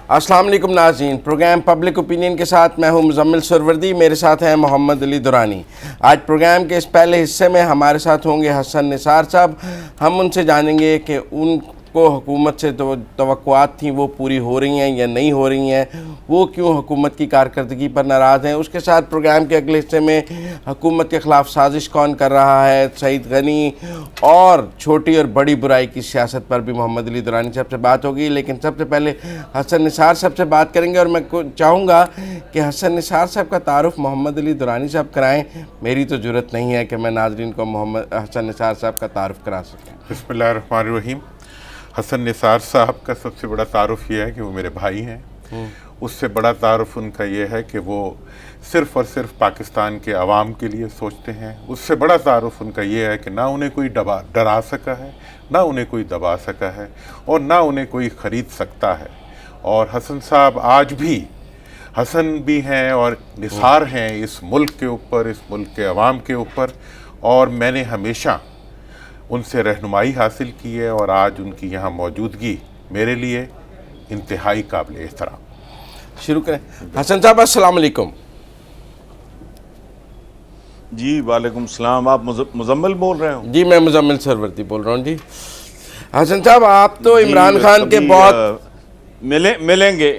السلام علیکم ناظرین، پروگرام پبلک اوپینین کے ساتھ میں ہوں مزمل سروردی، میرے ساتھ ہیں محمد علی دورانی۔ آج پروگرام کے اس پہلے حصے میں ہمارے ساتھ ہوں گے حسن نثار صاحب۔ ہم ان سے جانیں گے کہ ان کو حکومت سے توقعات تھیں وہ پوری ہو رہی ہیں یا نہیں ہو رہی ہیں، وہ کیوں حکومت کی کارکردگی پر ناراض ہیں۔ اس کے ساتھ پروگرام کے اگلے حصے میں حکومت کے خلاف سازش کون کر رہا ہے، سعید غنی اور چھوٹی اور بڑی برائی کی سیاست پر بھی محمد علی دورانی صاحب سے بات ہوگی۔ لیکن سب سے پہلے حسن نثار صاحب سے بات کریں گے، اور میں چاہوں گا کہ حسن نثار صاحب کا تعارف محمد علی دورانی صاحب کرائیں۔ میری تو جرت نہیں ہے کہ میں ناظرین کو حسن نثار صاحب کا تعارف کرا سکوں۔ بسم اللہ الرحمن الرحیم۔ حسن نثار صاحب کا سب سے بڑا تعارف یہ ہے کہ وہ میرے بھائی ہیں۔ اس سے بڑا تعارف ان کا یہ ہے کہ وہ صرف اور صرف پاکستان کے عوام کے لیے سوچتے ہیں۔ اس سے بڑا تعارف ان کا یہ ہے کہ نہ انہیں کوئی ڈرا سکا ہے، نہ انہیں کوئی دبا سکا ہے، اور نہ انہیں کوئی خرید سکتا ہے۔ اور حسن صاحب آج بھی حسن بھی ہیں اور نثار ہیں اس ملک کے اوپر، اس ملک کے عوام کے اوپر، اور میں نے ہمیشہ ان سے رہنمائی حاصل کی ہے، اور آج ان کی یہاں موجودگی میرے لیے انتہائی قابل احترام۔ شروع کریں۔ حسن صاحب السلام علیکم۔ جی وعلیکم السلام۔ آپ مزمل بول رہے ہو؟ جی میں مزمل سروردی بول رہا ہوں۔ جی حسن صاحب، آپ تو عمران خان کے بہت ملیں گے،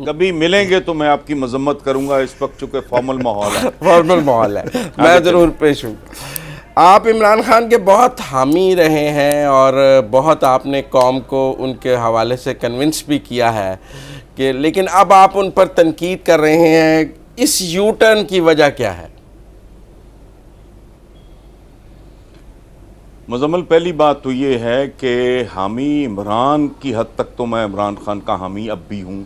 کبھی ملیں گے تو میں آپ کی مذمت کروں گا، اس وقت چونکہ فارمل ماحول ہے۔ فارمل ماحول ہے، میں ضرور پیش ہوں۔ آپ عمران خان کے بہت حامی رہے ہیں اور بہت آپ نے قوم کو ان کے حوالے سے کنونس بھی کیا ہے کہ، لیکن اب آپ ان پر تنقید کر رہے ہیں، اس یو ٹرن کی وجہ کیا ہے؟ مزمل، پہلی بات تو یہ ہے کہ حامی عمران کی حد تک تو میں عمران خان کا حامی اب بھی ہوں۔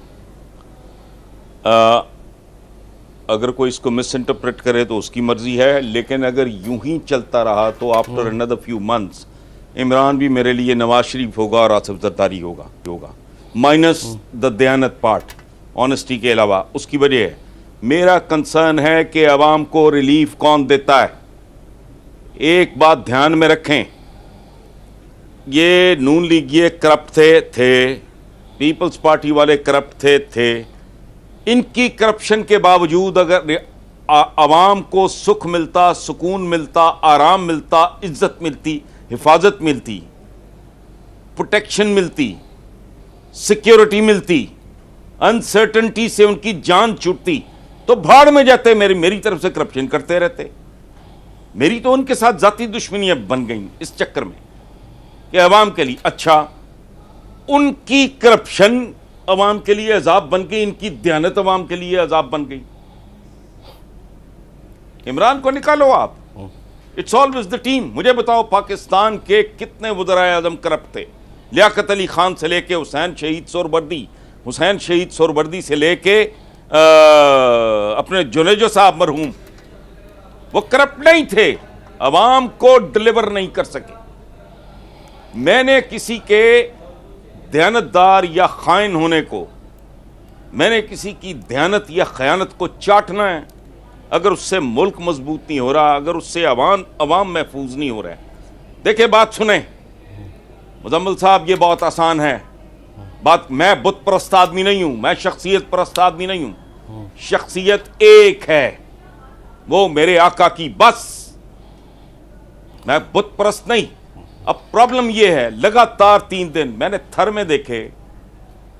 اگر کوئی اس کو مس انٹرپریٹ کرے تو اس کی مرضی ہے، لیکن اگر یوں ہی چلتا رہا تو after another few months Imran بھی میرے لیے نواز شریف ہوگا اور آصف زرداری ہوگا مائنس دا دیانت پارٹ، آنیسٹی کے علاوہ۔ اس کی وجہ ہے میرا کنسرن ہے کہ عوام کو ریلیف کون دیتا ہے۔ ایک بات دھیان میں رکھیں، یہ نون لیگ یہ کرپٹ تھے، پیپلز پارٹی والے کرپٹ تھے۔ ان کی کرپشن کے باوجود اگر عوام کو سکھ ملتا، سکون ملتا، آرام ملتا، عزت ملتی، حفاظت ملتی، پروٹیکشن ملتی، سیکیورٹی ملتی، انسرٹنٹی سے ان کی جان چھوٹتی، تو بھاڑ میں جاتے، میری طرف سے کرپشن کرتے رہتے۔ میری تو ان کے ساتھ ذاتی دشمنیاں بن گئیں اس چکر میں کہ عوام کے لیے اچھا، ان کی کرپشن عوام کے لیے عذاب بن گئی، ان کی دیانت عوام کے لیے عذاب بن گئی۔ عمران کو نکالو آپ، اٹس آلویز دی ٹیم۔ مجھے بتاؤ پاکستان کے کتنے وزرائے اعظم کرپٹ تھے، لیاقت علی خان سے لے کے حسین شہید سہروردی سے لے کے اپنے جنیجو صاحب مرحوم، وہ کرپٹ نہیں تھے، عوام کو ڈلیور نہیں کر سکے۔ میں نے کسی کے دیانتدار یا خائن ہونے کو، میں نے کسی کی دیانت یا خیانت کو چاٹنا ہے اگر اس سے ملک مضبوط نہیں ہو رہا، اگر اس سے عوام محفوظ نہیں ہو رہا ہے۔ دیکھیں بات سنیں مزمل صاحب، یہ بہت آسان ہے بات۔ میں بت پرست آدمی نہیں ہوں، میں شخصیت پرست آدمی نہیں ہوں۔ شخصیت ایک ہے، وہ میرے آقا کی، بس۔ میں بت پرست نہیں۔ اب پرابلم یہ ہے، لگاتار 3 دن میں نے تھر میں دیکھے،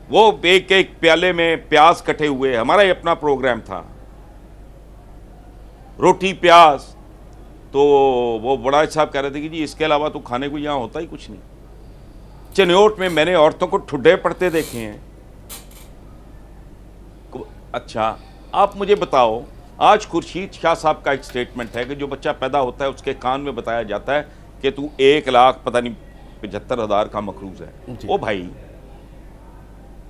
وہ ایک پیالے میں پیاز کٹے ہوئے، ہمارا ہی اپنا پروگرام تھا، روٹی پیاز، تو وہ بڑا صاحب کہہ رہے تھے کہ جی اس کے علاوہ تو کھانے کو یہاں ہوتا ہی کچھ نہیں۔ چنیوٹ میں میں نے عورتوں کو ٹھڈے پڑتے دیکھے ہیں۔ اچھا آپ مجھے بتاؤ، آج خورشید شاہ صاحب کا ایک سٹیٹمنٹ ہے کہ جو بچہ پیدا ہوتا ہے اس کے کان میں بتایا جاتا ہے کہ تو 1,00,000 پتہ نہیں 75,000 کا مقروض ہے۔ او بھائی،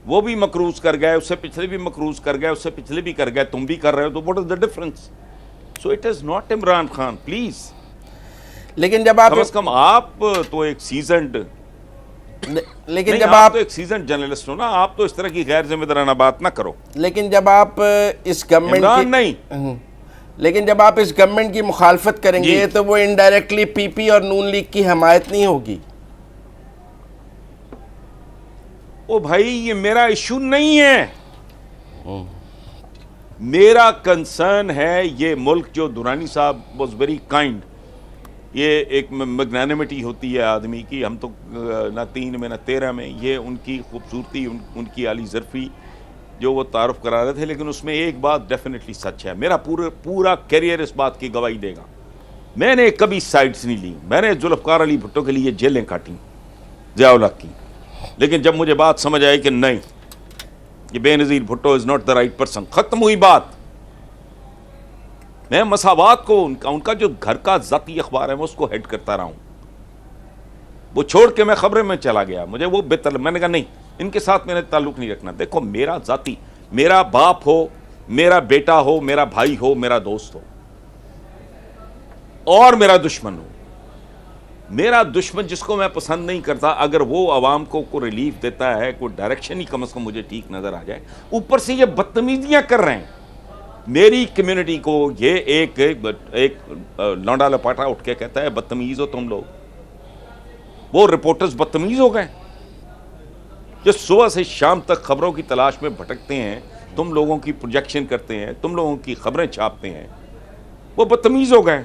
وہ بھی مقروض کر گئے، اس سے پچھلے بھی مقروض کر گئے، اس سے پچھلے بھی کر گئے، تم بھی کر رہے ہو، تو what is the difference؟ So it is not Imran Khan, please. لیکن جب آپ کم از کم آپ تو ایک سیزنڈ، لیکن جب آپ تو ایک سیزنڈ جرنلسٹ ہو نا، آپ تو اس طرح کی غیر ذمہ دارانہ بات نہ کرو۔ لیکن جب آپ اس گورنمنٹ کی مخالفت کریں گے تو وہ انڈائریکٹلی پی پی اور نون لیگ کی حمایت نہیں ہوگی۔ او بھائی یہ میرا ایشو نہیں ہے. میرا کنسرن ہے یہ ملک. جو درانی صاحب واز ویری کائنڈ. یہ ایک میگنانیمٹی ہوتی ہے آدمی کی. ہم تو نہ 3 میں نہ 13 میں. یہ ان کی خوبصورتی, ان کی عالی ظرفی جو وہ تعارف کرا رہے تھے. لیکن اس میں ایک بات ڈیفینیٹلی سچ ہے. میرا پورا کیریئر اس بات کی گواہی دے گا. میں نے کبھی سائڈس نہیں لی. میں نے ذوالفقار علی بھٹو کے لیے جیلیں کاٹیں, ضیاء الحق کی. لیکن جب مجھے بات سمجھ آئی کہ نہیں, یہ Benazir Bhutto is not the right person, ختم ہوئی بات. میں مساوات کو, ان کا جو گھر کا ذاتی اخبار ہے میں اس کو ہیڈ کرتا رہا ہوں. وہ چھوڑ کے میں خبریں میں چلا گیا. مجھے وہ بہتر, میں نے کہا نہیں, ان کے ساتھ میں نے تعلق نہیں رکھنا. دیکھو میرا ذاتی, میرا باپ ہو, میرا بیٹا ہو, میرا بھائی ہو, میرا دوست ہو, اور میرا دشمن ہو. میرا دشمن جس کو میں پسند نہیں کرتا, اگر وہ عوام کو کوئی ریلیف دیتا ہے, کوئی ڈائریکشن ہی کم از کم مجھے ٹھیک نظر آ جائے, اوپر سے یہ بدتمیزیاں کر رہے ہیں میری کمیونٹی کو. یہ ایک لونڈا لپاٹا اٹھ کے کہتا ہے بدتمیز ہو تم لوگ. وہ رپورٹرز بدتمیز ہو گئے جو صبح سے شام تک خبروں کی تلاش میں بھٹکتے ہیں, تم لوگوں کی پروجیکشن کرتے ہیں, تم لوگوں کی خبریں چھاپتے ہیں. وہ بدتمیز ہو گئے.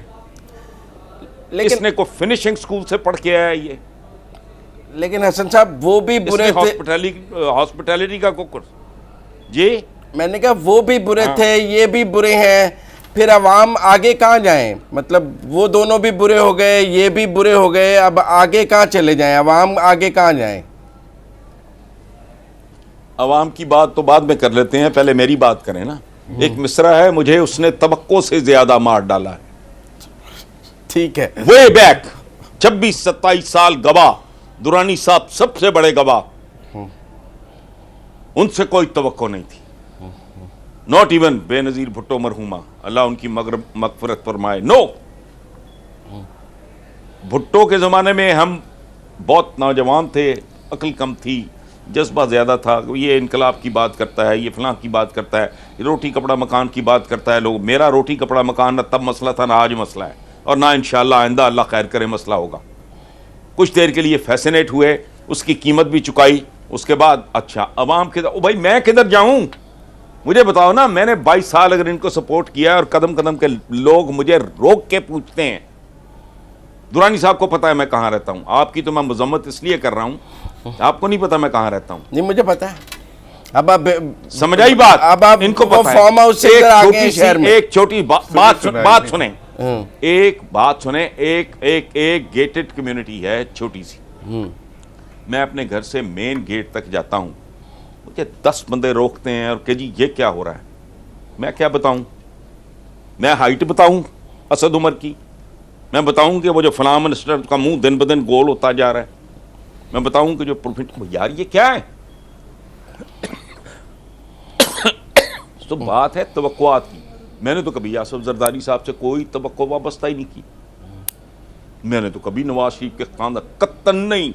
اس نے کو فنشنگ سکول سے پڑھ کے آیا یہ. لیکن حسن صاحب وہ بھی برے تھے, ہاسپٹیلٹی کا کورس. جی میں نے کہا وہ بھی برے تھے, یہ بھی برے ہیں. پھر عوام آگے کہاں جائیں؟ مطلب وہ دونوں بھی برے ہو گئے, یہ بھی برے ہو گئے, اب آگے کہاں چلے جائیں؟ عوام آگے کہاں جائیں؟ عوام کی بات تو بعد میں کر لیتے ہیں, پہلے میری بات کریں نا. ایک مصرع ہے, مجھے اس نے توقع سے زیادہ مار ڈالا ہے. ٹھیک ہے, وے بیک 26-27 سال گواہ, درانی صاحب سب سے بڑے گواہ, ان سے کوئی توقع نہیں تھی. ناٹ ایون بے نظیر بھٹو مرحومہ, اللہ ان کی مغفرت فرمائے. نو, بھٹو کے زمانے میں ہم بہت نوجوان تھے, عقل کم تھی, جذبہ زیادہ تھا. یہ انقلاب کی بات کرتا ہے, یہ فلاں کی بات کرتا ہے, یہ روٹی کپڑا مکان کی بات کرتا ہے. لوگ, میرا روٹی کپڑا مکان نہ تب مسئلہ تھا نہ آج مسئلہ ہے, اور نہ انشاءاللہ آئندہ اللہ خیر کرے مسئلہ ہوگا. کچھ دیر کے لیے فیسنیٹ ہوئے, اس کی قیمت بھی چکائی. اس کے بعد اچھا عوام کے بھائی میں کدھر جاؤں؟ مجھے بتاؤ نا. میں نے 22 سال اگر ان کو سپورٹ کیا, اور قدم قدم کے لوگ مجھے روک کے پوچھتے ہیں. درانی صاحب کو پتا ہے میں کہاں رہتا ہوں. آپ کی تو میں مذمت اس لیے کر رہا ہوں, آپ کو نہیں پتا میں کہاں رہتا ہوں. نہیں مجھے پتا ہے. اب آپ سمجھ آئی بات؟ اب آپ ان کو پتا فارم ہاؤس سے آگے ہیں شہر میں. ایک چھوٹی بات سنیں, ایک بات سنیں. ایک گیٹڈ کمیونٹی ہے چھوٹی سی. میں اپنے گھر سے مین گیٹ تک جاتا ہوں, مجھے 10 بندے روکتے ہیں اور کہ جی یہ کیا ہو رہا ہے. میں کیا بتاؤں؟ میں ہائٹ بتاؤں اسد عمر کی؟ میں بتاؤں کہ وہ جو فلاں منسٹر کا منہ دن بدن گول ہوتا جا رہا ہے؟ میں بتاؤں کہ جو یار یہ کیا ہے؟ تو بات ہے توقعات کی. میں نے تو کبھی یاسف زرداری صاحب سے کوئی توقع وابستہ ہی نہیں کی. میں نے تو کبھی نواز شریف کے خاندان قطعاً نہیں.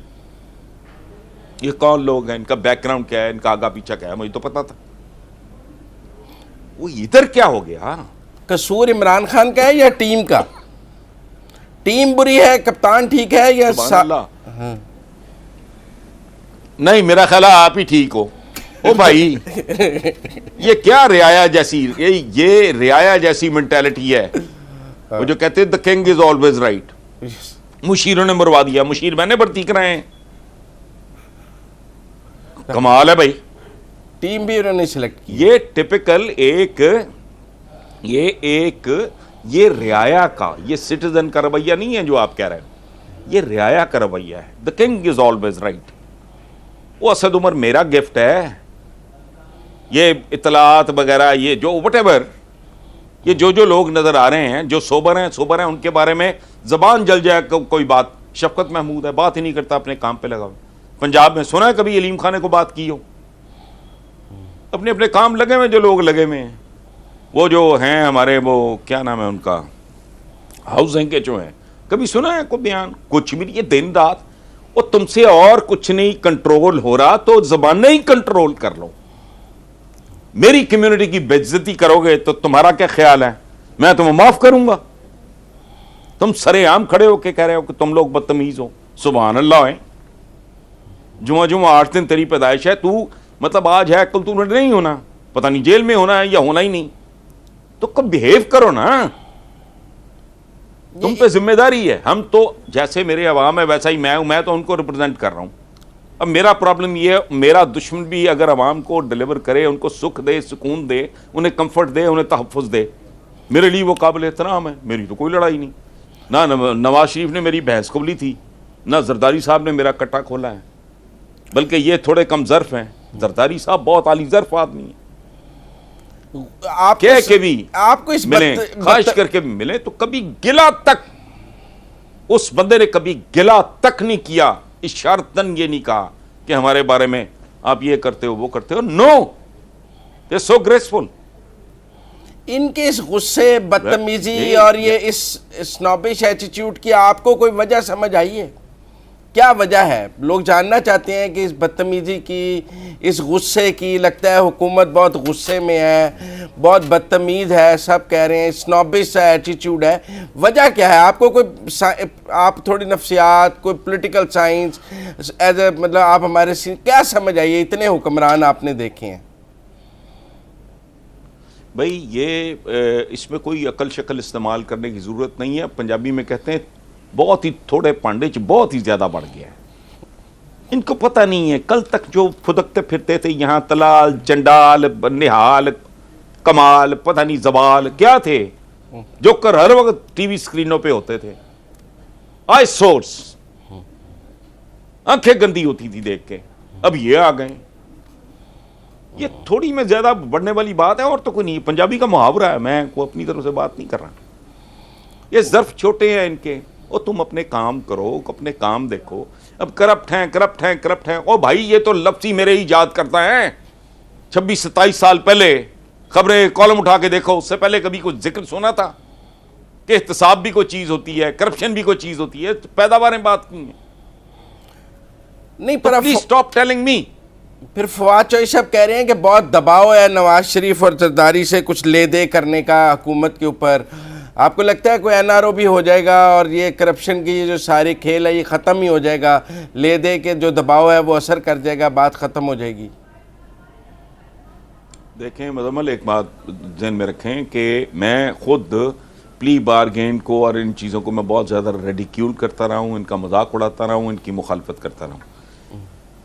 یہ کون لوگ ہیں, ان کا بیک گراؤنڈ کیا ہے, ان کا آگا پیچھا کیا ہے, مجھے تو پتا تھا. وہ ادھر کیا ہو گیا؟ قصور عمران خان کا ہے یا ٹیم کا؟ ٹیم بری ہے, کپتان ٹھیک ہے یا سبحان اللہ. نہیں میرا خیال ہے آپ ہی ٹھیک ہو. او بھائی یہ کیا رعایا جیسی, یہ رعایا جیسی مینٹیلٹی ہے. وہ جو کہتے ہیں the king is always right. مشیروں نے مروا دیا, مشیر میں نے بھرتی کرائے ہیں. کمال ہے بھائی. ٹیم بھی انہوں نے سلیکٹ کی. یہ ٹپیکل یہ رعایا کا, یہ سٹیزن کا رویہ نہیں ہے جو آپ کہہ رہے ہیں, یہ رعایا کا رویہ ہے. the king is always right. وہ اسد عمر میرا گفٹ ہے. یہ اطلاعات وغیرہ, یہ جو وٹ ایور, یہ جو لوگ نظر آ رہے ہیں جو سوبر ہیں, ان کے بارے میں زبان جل جائے کوئی بات. شفقت محمود ہے, بات ہی نہیں کرتا, اپنے کام پہ لگا ہوا. پنجاب میں سنا ہے کبھی علیم خانے کو بات کی ہو؟ اپنے اپنے کام لگے ہوئے جو لوگ لگے ہوئے ہیں. وہ جو ہیں ہمارے, وہ کیا نام ہے ان کا, ہاؤسنگ کے جو ہیں, کبھی سنا ہے کوئی بیان؟ کچھ بھی نہیں. یہ دن رات, وہ تم سے اور کچھ نہیں کنٹرول ہو رہا تو زبان نہیں کنٹرول کر لو. میری کمیونٹی کی بے عزتی کرو گے تو تمہارا کیا خیال ہے؟ میں تمہیں معاف کروں گا؟ تم سرے عام کھڑے ہو کے کہہ رہے ہو کہ تم لوگ بدتمیز ہو. سبحان اللہ ہے. جمعہ جمعہ 8 دن تیری پیدائش ہے, تو مطلب آج ہے کل تو نہیں ہونا, پتہ نہیں جیل میں ہونا ہے یا ہونا ہی نہیں, تو کب بہیو کرو نا, تم پہ ذمہ داری ہے. ہم تو جیسے میرے عوام ہے ویسا ہی میں ہوں, میں تو ان کو ریپرزینٹ کر رہا ہوں. اب میرا پرابلم یہ ہے, میرا دشمن بھی اگر عوام کو ڈیلیور کرے, ان کو سکھ دے, سکون دے, انہیں کمفرٹ دے, انہیں تحفظ دے, میرے لیے وہ قابل احترام ہے. میری تو کوئی لڑائی نہیں, نہ نواز شریف نے میری بحث قبولی تھی, نہ زرداری صاحب نے میرا کٹا کھولا ہے, بلکہ یہ تھوڑے کم ظرف ہیں. زرداری صاحب بہت عالی ظرف آدمی ہیں, آپ کہہ کے بھی آپ کو اس ملیں, خواہش کر کے بھی ملیں, تو کبھی گلا تک اس بندے نے کبھی گلا تک نہیں کیا, اشارتاً یہ نہیں کہا کہ ہمارے بارے میں آپ یہ کرتے ہو وہ کرتے ہو. نو, دے سو گریسفل. ان کے اس غصے, بدتمیزی اور یہ اس اسنوبش ایٹیٹیوڈ کی آپ کو کوئی وجہ سمجھ آئی ہے؟ کیا وجہ ہے؟ لوگ جاننا چاہتے ہیں کہ اس بدتمیزی کی, اس غصے کی. لگتا ہے حکومت بہت غصے میں ہے, بہت بدتمیز ہے, سب کہہ رہے ہیں اسنوبش سا ایٹیٹیوڈ ہے. وجہ کیا ہے؟ آپ کو کوئی, آپ تھوڑی نفسیات, کوئی پولیٹیکل سائنس ایز اے, مطلب آپ ہمارے کیا سمجھ آئیے؟ اتنے حکمران آپ نے دیکھے ہیں. بھائی یہ اس میں کوئی عقل شکل استعمال کرنے کی ضرورت نہیں ہے. پنجابی میں کہتے ہیں بہت ہی تھوڑے پانڈے بہت ہی زیادہ بڑھ گیا ہے. ان کو پتہ نہیں ہے کل تک جو پھدکتے پھرتے تھے یہاں, تلال, چنڈال, نہال, کمال, پتہ نہیں زوال کیا تھے, جو کر ہر وقت ٹی وی سکرینوں پہ ہوتے تھے, آئی سورس, آنکھیں گندی ہوتی تھی دیکھ کے. اب یہ آ گئے. یہ تھوڑی میں زیادہ بڑھنے والی بات ہے اور تو کوئی نہیں. پنجابی کا محاورہ ہے, میں کو اپنی طرف سے بات نہیں کر رہا. یہ ظرف چھوٹے ہیں ان کے, اور تم اپنے کام کرو, اپنے کام دیکھو. اب کرپٹ ہیں, کرپٹ ہیں, کرپٹ ہیں. او بھائی یہ تو لفظی میرے ہی یاد کرتا ہے. 26-27 سال پہلے خبریں کالم اٹھا کے دیکھو, اس سے پہلے کبھی کوئی ذکر سنا تھا کہ احتساب بھی کوئی چیز ہوتی ہے, کرپشن بھی کوئی چیز ہوتی ہے؟ پیداواریں بات کی ہیں. نہیں, پر پلیز اسٹاپ ٹیلنگ می. پھر فواد چوہدری صاحب کہہ رہے ہیں کہ بہت دباؤ ہے نواز شریف اور زرداری سے کچھ لے دے کرنے کا حکومت کے اوپر. آپ کو لگتا ہے کوئی این آر او بھی ہو جائے گا اور یہ کرپشن کی یہ جو سارے کھیل ہے یہ ختم ہی ہو جائے گا, لے دے کے جو دباؤ ہے وہ اثر کر جائے گا, بات ختم ہو جائے گی؟ دیکھیں مزمل, ایک بات ذہن میں رکھیں کہ میں خود پلی بارگین کو اور ان چیزوں کو میں بہت زیادہ ریڈیکیول کرتا رہا ہوں, ان کا مذاق اڑاتا رہا ہوں, ان کی مخالفت کرتا رہا ہوں.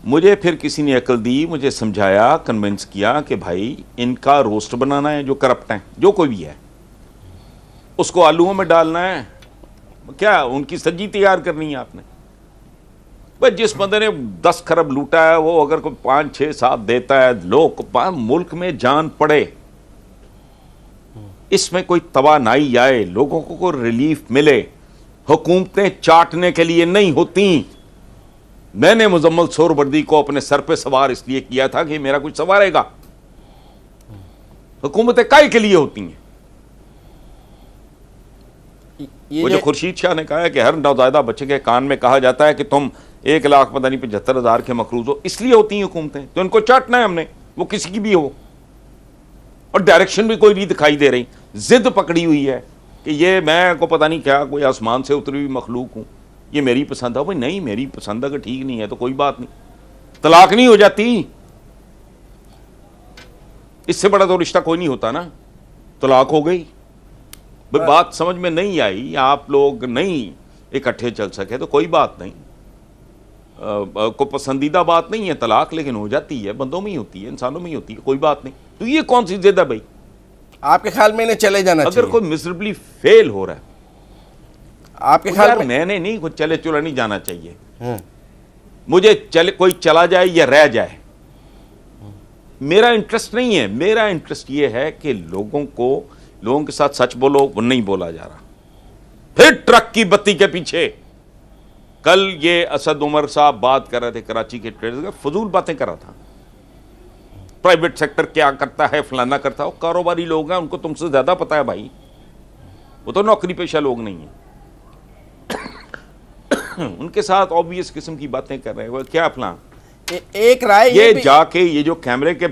مجھے پھر کسی نے عقل دی, مجھے سمجھایا, کنونس کیا کہ بھائی ان کا روسٹ بنانا ہے, جو کرپٹ ہیں, جو کوئی بھی ہے, اس کو آلوؤں میں ڈالنا ہے. کیا ان کی سبزی تیار کرنی ہے آپ نے؟ بھائی جس بندے نے 10 کھرب لوٹا ہے وہ اگر کوئی 5, 6, 7 دیتا ہے, لوگ ملک میں جان پڑے, اس میں کوئی توانائی آئے, لوگوں کو کوئی ریلیف ملے. حکومتیں چاٹنے کے لیے نہیں ہوتی. میں نے مزمل سہروردی کو اپنے سر پہ سوار اس لیے کیا تھا کہ میرا کچھ سوارے گا. حکومتیں کائے کے لیے ہوتی ہیں؟ وہ جو خورشید شاہ نے کہا ہے کہ ہر نوزائیدہ بچے کے کان میں کہا جاتا ہے کہ تم 1,00,000 پتہ نہیں 75,000 کے مقروض ہو, اس لیے ہوتی ہیں حکومتیں. تو ان کو چاٹنا ہے ہم نے, وہ کسی کی بھی ہو, اور ڈائریکشن بھی کوئی نہیں دکھائی دے رہی. ضد پکڑی ہوئی ہے کہ یہ میں کو پتہ نہیں کیا, کوئی آسمان سے اتری ہوئی مخلوق ہوں, یہ میری پسند ہے. بھائی نہیں, میری پسند اگر ٹھیک نہیں ہے تو کوئی بات نہیں, طلاق نہیں ہو جاتی. اس سے بڑا تو رشتہ کوئی نہیں ہوتا نا. طلاق ہو گئی, بات سمجھ میں نہیں آئی, آپ لوگ نہیں اکٹھے چل سکے تو کوئی بات نہیں. کو پسندیدہ بات نہیں ہے طلاق, لیکن ہو جاتی ہے, بندوں میں ہی ہوتی ہے, انسانوں میں ہی ہوتی ہے, کوئی بات نہیں. تو یہ کون سی ضد ہے بھائی؟ آپ کے خیال میں انہیں چلے جانا چاہیے؟ اگر کوئی میزربلی فیل ہو رہا ہے, آپ کے خیال میں نے نہیں, کوئی چلے چلا نہیں جانا چاہیے. مجھے کوئی چلا جائے یا رہ جائے, میرا انٹرسٹ نہیں ہے. میرا انٹرسٹ یہ ہے کہ لوگوں کے ساتھ سچ بولو, وہ نہیں بولا جا رہا. پھر ٹرک کی بتی کے پیچھے, کل یہ اسد عمر صاحب بات کر رہے تھے کراچی کے ٹریڈرز کا, فضول باتیں کر رہا تھا. پرائیویٹ سیکٹر کیا کرتا ہے, فلانا کرتا ہے. وہ کاروباری لوگ ہیں, ان کو تم سے زیادہ پتا ہے بھائی, وہ تو نوکری پیشہ لوگ نہیں ہیں. ان کے ساتھ آبویس قسم کی باتیں کر رہے ہیں. کیا فلاں ایک رائے یہ جا کے یہ جو کیمرے کے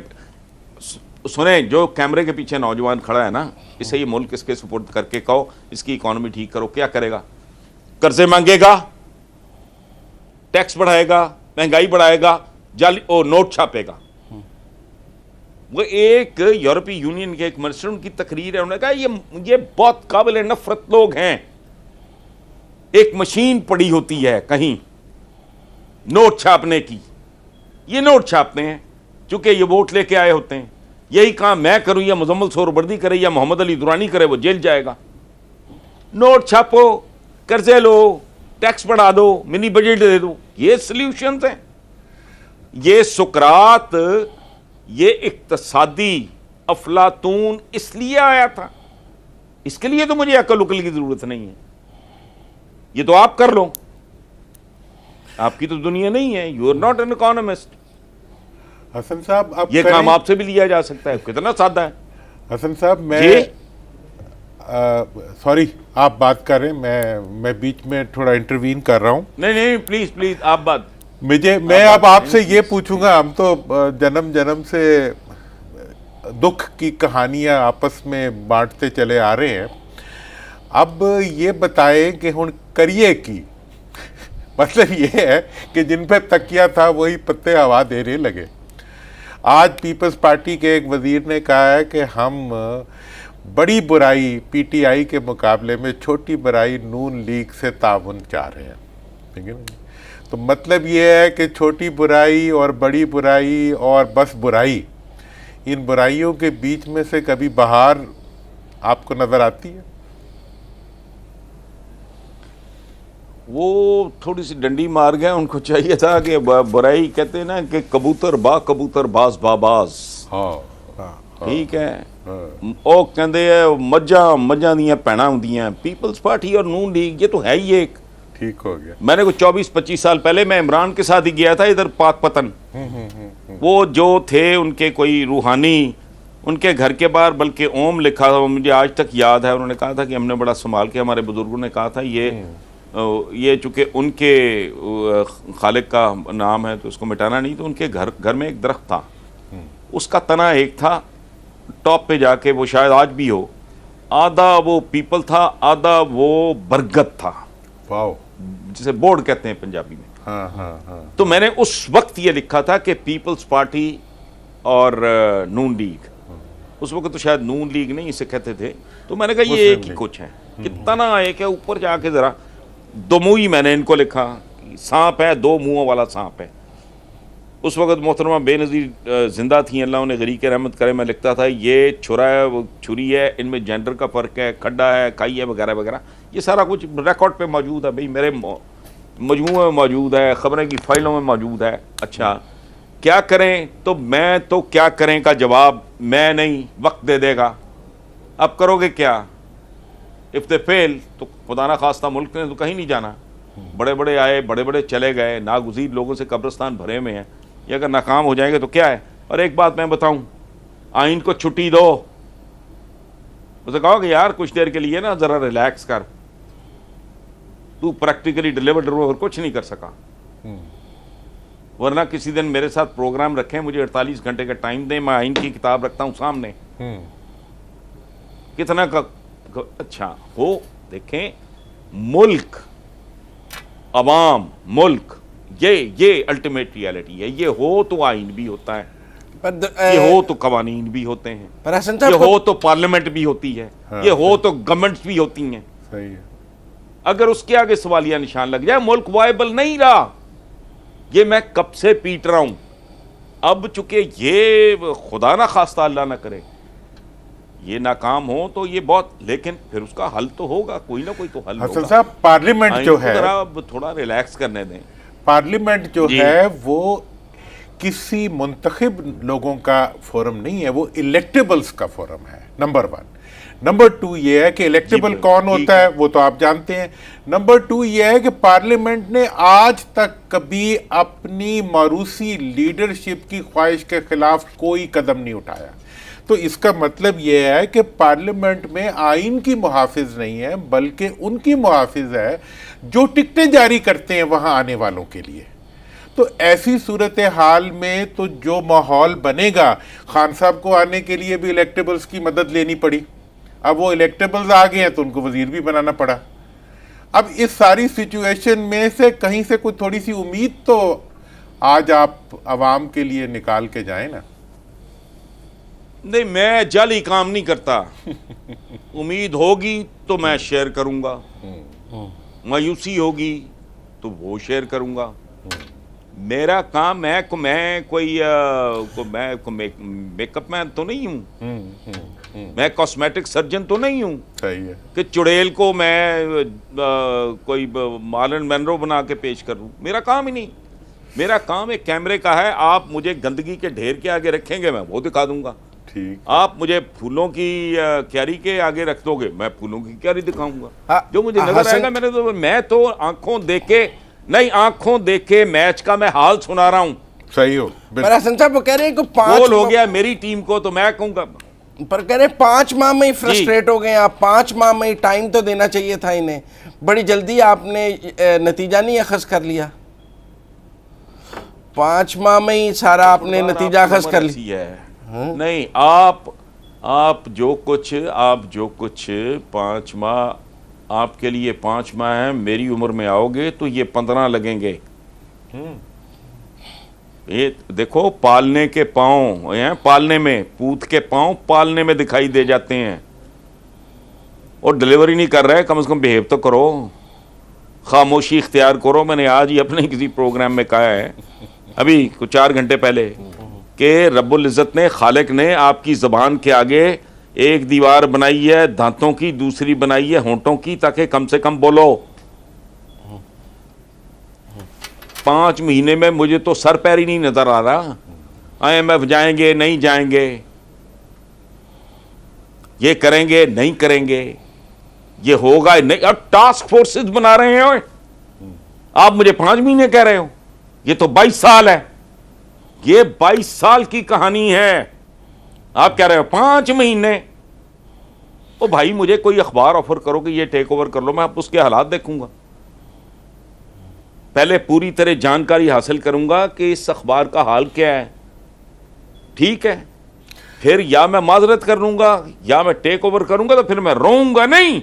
سنیں, جو کیمرے کے پیچھے نوجوان کھڑا ہے نا, اسے یہ ملک اس کے سپورٹ کر کے کہو اس کی اکانومی ٹھیک کرو. کیا کرے گا؟ قرضے مانگے گا, ٹیکس بڑھائے گا, مہنگائی بڑھائے گا, جعلی نوٹ چھاپے گا. وہ ایک یورپی یونین کے ایک منسٹر, ان کی تقریر ہے, انہوں نے کہا یہ بہت قابل نفرت لوگ ہیں. ایک مشین پڑی ہوتی ہے کہیں نوٹ چھاپنے کی, یہ نوٹ چھاپتے ہیں چونکہ یہ ووٹ لے کے آئے ہوتے ہیں. یہی کام میں کروں یا مزمل سہروردی کرے یا محمد علی درانی کرے, وہ جیل جائے گا. نوٹ چھاپو, قرضے لو, ٹیکس بڑھا دو, منی بجٹ دے دو, یہ سلیوشنز ہیں. یہ سقراط, یہ اقتصادی افلاطون اس لیے آیا تھا. اس کے لیے تو مجھے عقل اکل کی ضرورت نہیں ہے, یہ تو آپ کر لو. آپ کی تو دنیا نہیں ہے, you are not an economist. Hasan صاحب اب یہ کام آپ سے بھی لیا جا سکتا ہے, کتنا سادہ ہے. حسن صاحب میں سوری آپ بات کر رہے ہیں, میں بیچ میں تھوڑا انٹروین کر رہا ہوں. نہیں پلیز آپ بات. میں اب آپ سے یہ پوچھوں گا, ہم تو جنم سے دکھ کی کہانیاں آپس میں بانٹتے چلے آ رہے ہیں. اب یہ بتائیں کہ ہن کریے کی. مطلب یہ ہے کہ جن پہ تکیہ تھا وہی پتے ہوا دینے لگے. آج پیپلز پارٹی کے ایک وزیر نے کہا ہے کہ ہم بڑی برائی پی ٹی آئی کے مقابلے میں چھوٹی برائی نون لیگ سے تعاون چاہ رہے ہیں. ٹھیک ہے نا, تو مطلب یہ ہے کہ چھوٹی برائی اور بڑی برائی اور بس برائی, ان برائیوں کے بیچ میں سے کبھی بہار آپ کو نظر آتی ہے؟ وہ تھوڑی سی ڈنڈی مار گئے, ان کو چاہیے تھا کہ برائی کہتے ہیں نا کہ کبوتر با کبوتر باز باز. ٹھیک ہے, وہ کہندے مجھاں دیاں پیڑاں ہوندیاں. پیپلز پارٹی اور نون لیگ یہ تو ہے ہی ایک. ٹھیک ہو گیا. میں نے کوئی 24-25 سال پہلے میں عمران کے ساتھ ہی گیا تھا ادھر پاک پتن. وہ جو تھے ان کے کوئی روحانی, ان کے گھر کے باہر بلکہ اوم لکھا تھا, مجھے آج تک یاد ہے. انہوں نے کہا تھا کہ ہم نے بڑا سنبھال کے, ہمارے بزرگوں نے کہا تھا یہ چونکہ ان کے خالق کا نام ہے تو اس کو مٹانا نہیں. تو ان کے گھر میں ایک درخت تھا, اس کا تنا ایک تھا ٹاپ پہ جا کے, وہ شاید آج بھی ہو, آدھا وہ پیپل تھا آدھا وہ برگد تھا. واو, جسے بورڈ کہتے ہیں پنجابی میں. ہاں. تو میں نے اس وقت یہ لکھا تھا کہ پیپلز پارٹی اور نون لیگ, اس وقت تو شاید نون لیگ نہیں اسے کہتے تھے. تو میں نے کہا یہ ایک ہی کچھ ہے, کتنا ایک ہے. اوپر جا کے ذرا دو منہی میں نے ان کو لکھا, سانپ ہے, دو منہوں والا سانپ ہے. اس وقت محترمہ بے نظیر زندہ تھیں, اللہ انہیں غریق رحمت کرے. میں لکھتا تھا یہ چھرا ہے, وہ چھری ہے, ان میں جینڈر کا فرق ہے, کھڈا ہے, کائی ہے, وغیرہ وغیرہ. یہ سارا کچھ ریکارڈ پہ موجود ہے بھائی, میرے مجموعے میں موجود ہے, خبریں کی فائلوں میں موجود ہے. اچھا کیا کریں, تو میں تو کیا کریں کا جواب میں نہیں, وقت دے دے گا. اب کرو گے کیا؟ اف دے فیل تو خدا نہ خواستہ ملک نے تو کہیں نہیں جانا. بڑے بڑے آئے, بڑے بڑے چلے گئے, ناگزیر لوگوں سے قبرستان بھرے ہوئے ہیں. یہ اگر ناکام ہو جائیں گے تو کیا ہے. اور ایک بات میں بتاؤں, آئین کو چھٹی دو. اسے کہو کہ یار کچھ دیر کے لیے نا ذرا ریلیکس کر, تو پریکٹیکلی ڈلیور کچھ نہیں کر سکا. ورنہ کسی دن میرے ساتھ پروگرام رکھیں, مجھے 48 گھنٹے کا ٹائم دیں, میں آئین کی کتاب رکھتا ہوں سامنے. کتنا کا اچھا ہو, دیکھیں ملک, عوام, ملک, یہ الٹیمیٹ ریالٹی ہے. یہ ہو تو آئین بھی ہوتا ہے, یہ ہو تو قوانین بھی ہوتے ہیں, یہ ہو تو پارلیمنٹ بھی ہوتی ہے, یہ ہو تو گورنمنٹس بھی ہوتی ہیں. صحیح ہے. اگر اس کے آگے سوالیہ نشان لگ جائے, ملک وائبل نہیں رہا. یہ میں کب سے پیٹ رہا ہوں. اب چونکہ یہ خدا نہ خواستہ اللہ نہ کرے یہ ناکام ہو تو یہ بہت, لیکن پھر اس کا حل تو ہوگا, کوئی نہ کوئی تو حل ہوگا. حسن صاحب پارلیمنٹ جو ہے, تھوڑا ریلیکس کرنے دیں. پارلیمنٹ جو ہے وہ کسی منتخب لوگوں کا فورم نہیں ہے, وہ الیکٹیبلز کا فورم ہے. نمبر 1. نمبر 2 یہ ہے کہ الیکٹیبل کون ہوتا ہے وہ تو آپ جانتے ہیں. نمبر 2 یہ ہے کہ پارلیمنٹ نے آج تک کبھی اپنی موروثی لیڈرشپ کی خواہش کے خلاف کوئی قدم نہیں اٹھایا. تو اس کا مطلب یہ ہے کہ پارلیمنٹ میں آئین کی محافظ نہیں ہے, بلکہ ان کی محافظ ہے جو ٹکٹیں جاری کرتے ہیں وہاں آنے والوں کے لیے. تو ایسی صورتحال میں تو جو ماحول بنے گا, خان صاحب کو آنے کے لیے بھی الیکٹیبلز کی مدد لینی پڑی. اب وہ الیکٹیبلز آ گئے ہیں تو ان کو وزیر بھی بنانا پڑا. اب اس ساری سچویشن میں سے کہیں سے کوئی تھوڑی سی امید تو آج آپ عوام کے لیے نکال کے جائیں نا. نہیں، میں جعلی کام نہیں کرتا. امید ہوگی تو میں شیئر کروں گا، مایوسی ہوگی تو وہ شیئر کروں گا. میرا کام میں کوئی میک اپ مین تو نہیں ہوں، میں کاسمیٹک سرجن تو نہیں ہوں صحیح ہے. کہ چڑیل کو میں کوئی مارلن مینرو بنا کے پیش کروں. میرا کام ہی نہیں. میرا کام ایک کیمرے کا ہے. آپ مجھے گندگی کے ڈھیر کے آگے رکھیں گے، میں وہ دکھا دوں گا. ٹھیک. آپ مجھے پھولوں کی کیاری کے آگے رکھ دو گے، میں پھولوں کی کیاری دکھاؤں گا. ہاں، جو مجھے نظر آئے گا میں تو آنکھوں دیکھ کے نہیں، آنکھوں دیکھ کے میچ کا میں حال سنا رہا ہوں. صحیح ہو. پر حسن صاحب وہ کہہ رہے ہیں کہ گول ہو گیا میری ٹیم کو تو میں کہوں گا. پر کہہ رہے 5 ماہ میں ہی فرسٹریٹ ہو گئے. آپ 5 ماہ میں ہی ٹائم تو دینا چاہیے تھا انہیں. بڑی جلدی آپ نے نتیجہ نہیں اخذ کر لیا. 5 ماہ میں ہی سارا آپ نے نتیجہ اخذ کر لیا. نہیں، آپ جو کچھ 5 ماہ آپ کے لیے 5 ماہ ہیں، میری عمر میں آؤ گے تو یہ 15 لگیں گے. یہ دیکھو، پالنے کے پاؤں ہیں، پالنے میں پوت کے پاؤں پالنے میں دکھائی دے جاتے ہیں، اور ڈیلیوری نہیں کر رہے. کم از کم بہیو تو کرو، خاموشی اختیار کرو. میں نے آج ہی اپنے کسی پروگرام میں کہا ہے، ابھی کچھ 4 گھنٹے پہلے، کہ رب العزت نے، خالق نے آپ کی زبان کے آگے ایک دیوار بنائی ہے دانتوں کی، دوسری بنائی ہے ہونٹوں کی، تاکہ کم سے کم بولو. 5 مہینے میں مجھے تو سر پیر ہی نہیں نظر آ رہا. IMF جائیں گے نہیں جائیں گے، یہ کریں گے نہیں کریں گے، یہ ہوگا نہیں. اب ٹاسک فورسز بنا رہے ہیں. آپ مجھے 5 مہینے کہہ رہے ہو، یہ تو 22 سال ہے. یہ 22 سال کی کہانی ہے. آپ کہہ رہے ہو 5 مہینے. او بھائی، مجھے کوئی اخبار آفر کرو کہ یہ ٹیک اوور کر لو، میں اس کے حالات دیکھوں گا. پہلے پوری طرح جانکاری حاصل کروں گا کہ اس اخبار کا حال کیا ہے. ٹھیک ہے، پھر یا میں معذرت کر لوں گا یا میں ٹیک اوور کروں گا. تو پھر میں روؤں گا نہیں،